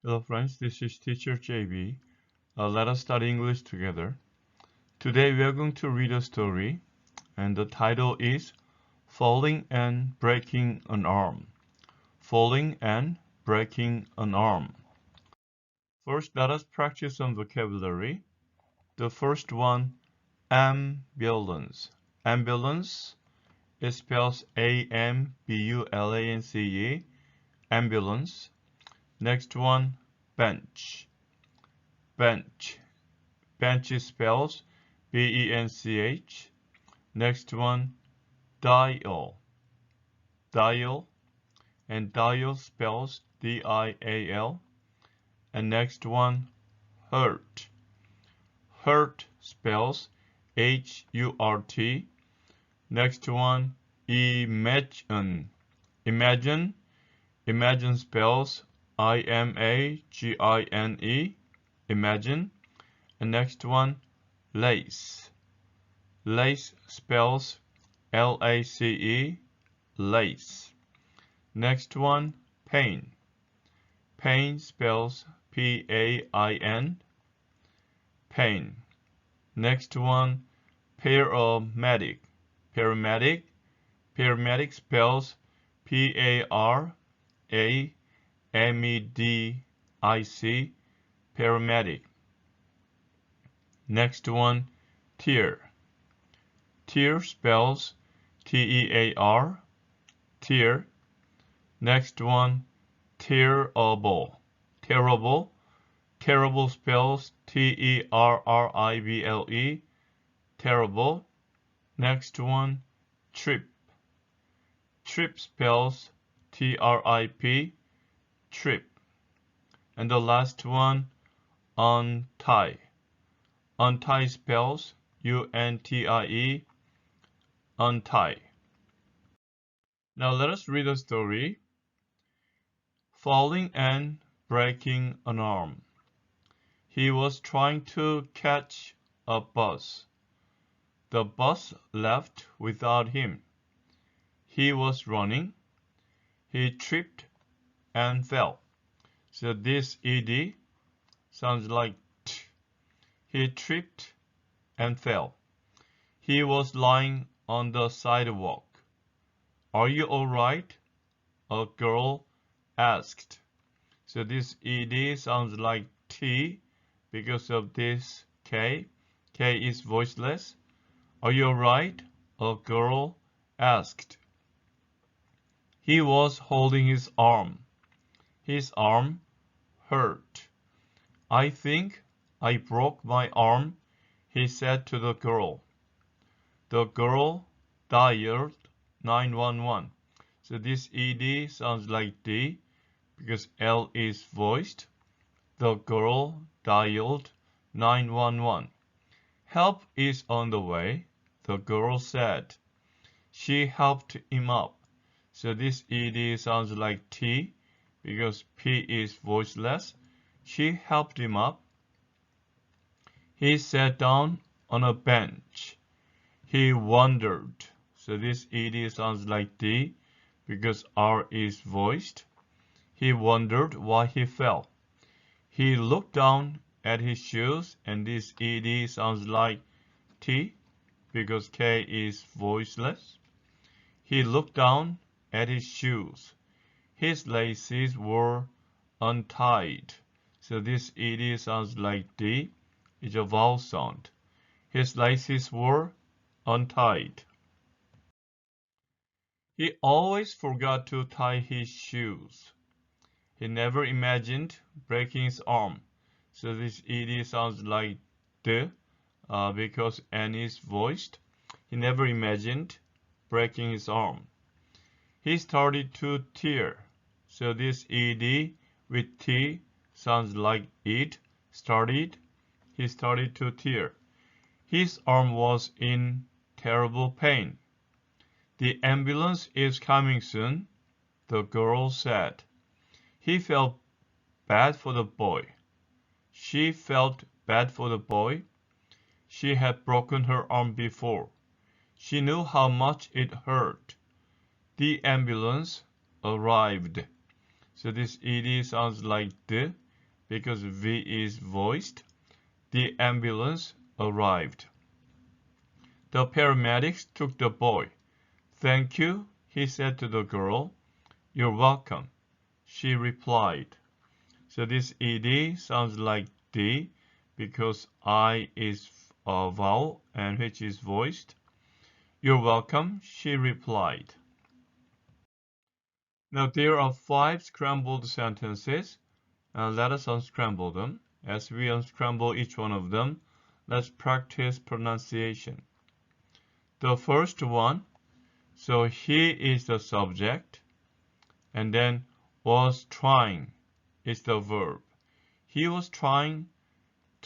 Hello friends, this is teacher JB. Let us study English together. Today we are going to read a story and the title is Falling and Breaking an Arm. Falling and Breaking an Arm. First, let us practice some vocabulary. The first one, ambulance. Ambulance, it spells A-M-B-U-L-A-N-C-E, ambulance. Next one, bench. Bench. Bench spells B-E-N-C-H. Next one, dial. Dial. And dial spells D-I-A-L. And next one, hurt. Hurt spells H-U-R-T. Next one, imagine. Imagine. Imagine spells I-M-A-G-I-N-E. Imagine. And next one, lace. Lace spells L-A-C-E, lace. Next one, pain. Pain spells P-A-I-N, pain. Next one, paramedic. Paramedic. Paramedic spells P-A-R-A-M-E-D-I-C, paramedic. Next one, tear. Tear spells T-E-A-R, tear. Next one, terrible. Terrible. Terrible spells T-E-R-R-I-B-L-E, terrible. Next one, trip. Trip spells T-R-I-P, trip. And the last one, untie. Untie spells U-N-T-I-E, untie. Now let us read a story. Falling and breaking an arm. He was trying to catch a bus. The bus left without him. He was running. He tripped and fell. So this ed sounds like t. He tripped and fell. He was lying on the sidewalk. Are you all right? A girl asked. So this ed sounds like t because of this k. K is voiceless. Are you all right? A girl asked. He was holding his arm. His arm hurt. I think I broke my arm, he said to the girl. The girl dialed 911. So this ed sounds like D because L is voiced. The girl dialed 911. Help is on the way, the girl said. She helped him up. So this ed sounds like T because P is voiceless. She helped him up. He sat down on a bench. He wondered. So this ed sounds like D because R is voiced. He wondered why he fell. He looked down at his shoes, and this ed sounds like T because K is voiceless. He looked down at his shoes. His laces were untied. So this ed sounds like D. It's a vowel sound. His laces were untied. He always forgot to tie his shoes. He never imagined breaking his arm. So this ed sounds like D because N is voiced. He never imagined breaking his arm. He started to tear. So this ed with T sounds like it. Started. He started to tear. His arm was in terrible pain. The ambulance is coming soon, the girl said. He felt bad for the boy. She felt bad for the boy. She had broken her arm before. She knew how much it hurt. The ambulance arrived. So this ed sounds like the because V is voiced. The ambulance arrived. The paramedics took the boy. Thank you, he said to the girl. You're welcome, she replied. So this ed sounds like D because I is a vowel and which is voiced. You're welcome, she replied. Now there are 5 scrambled sentences. Let us unscramble them. As we unscramble each one of them, let's practice pronunciation. The first one, so he is the subject, and then was trying is the verb. He was trying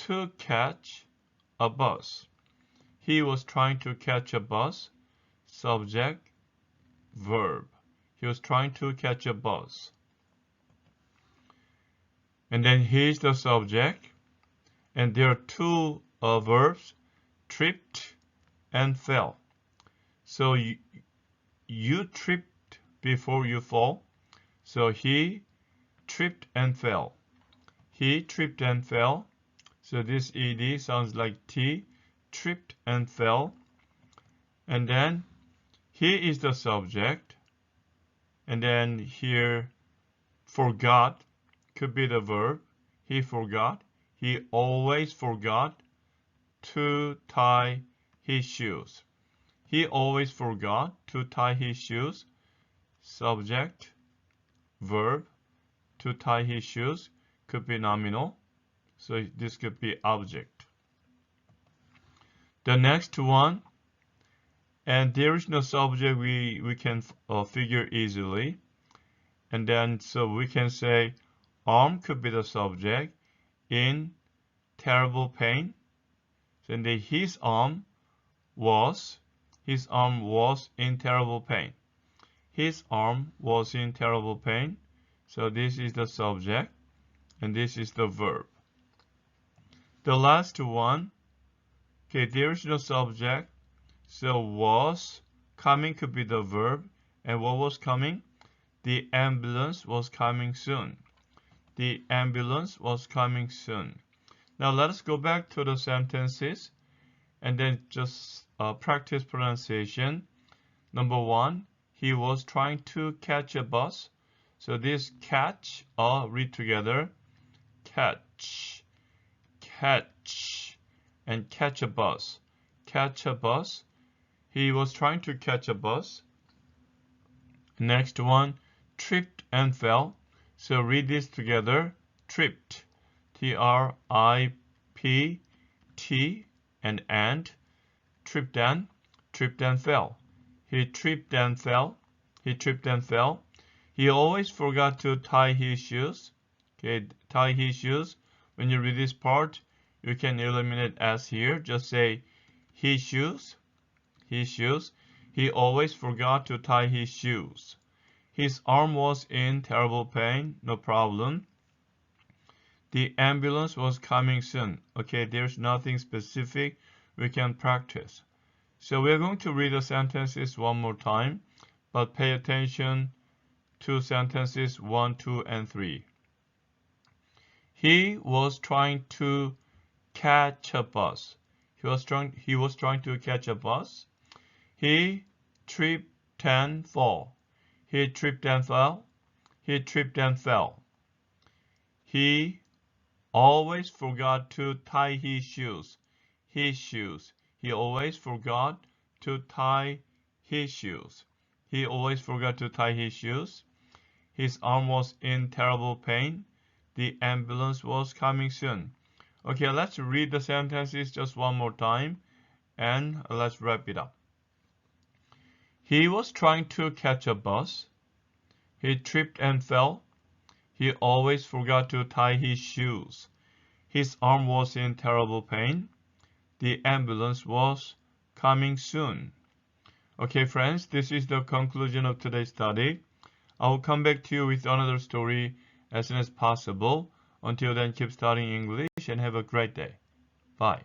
to catch a bus. He was trying to catch a bus, subject, verb. He was trying to catch a bus. And then he is the subject, and there are 2 verbs, tripped and fell. So you tripped before you fall. So he tripped and fell. He tripped and fell. So this ed sounds like T, tripped and fell. And then he is the subject. And then here, forgot could be the verb. He forgot. He always forgot to tie his shoes. He always forgot to tie his shoes. Subject, verb, to tie his shoes could be nominal. So this could be object. The next one, and there is no subject we can figure easily. And then so we can say arm could be the subject, in terrible pain. So then his arm was in terrible pain. His arm was in terrible pain. So this is the subject and this is the verb. The last one, okay, there is no subject. So was coming could be the verb. And what was coming? The ambulance was coming soon. The ambulance was coming soon. Now let us go back to the sentences and then just practice pronunciation. Number 1, he was trying to catch a bus. So this catch, read together. Catch, catch, and catch a bus. Catch a bus. He was trying to catch a bus. Next one, tripped and fell. So read this together. Tripped, T-R-I-P-T, and tripped and fell. He tripped and fell. He tripped and fell. He always forgot to tie his shoes. Okay, tie his shoes. When you read this part, you can eliminate S here. Just say his shoes. His shoes. He always forgot to tie his shoes. His arm was in terrible pain. No problem. The ambulance was coming soon. Okay, there's nothing specific we can practice. So we're going to read the sentences one more time, but pay attention to sentences 1, 2, and 3. He was trying to catch a bus. He was trying to catch a bus. He tripped and fell. He tripped and fell. He tripped and fell. He always forgot to tie his shoes. His shoes. He always forgot to tie his shoes. He always forgot to tie his shoes. His arm was in terrible pain. The ambulance was coming soon. Okay, let's read the sentences just one more time and let's wrap it up. He was trying to catch a bus. He tripped and fell. He always forgot to tie his shoes. His arm was in terrible pain. The ambulance was coming soon. Okay, friends, this is the conclusion of today's study. I will come back to you with another story as soon as possible. Until then, keep studying English and have a great day. Bye.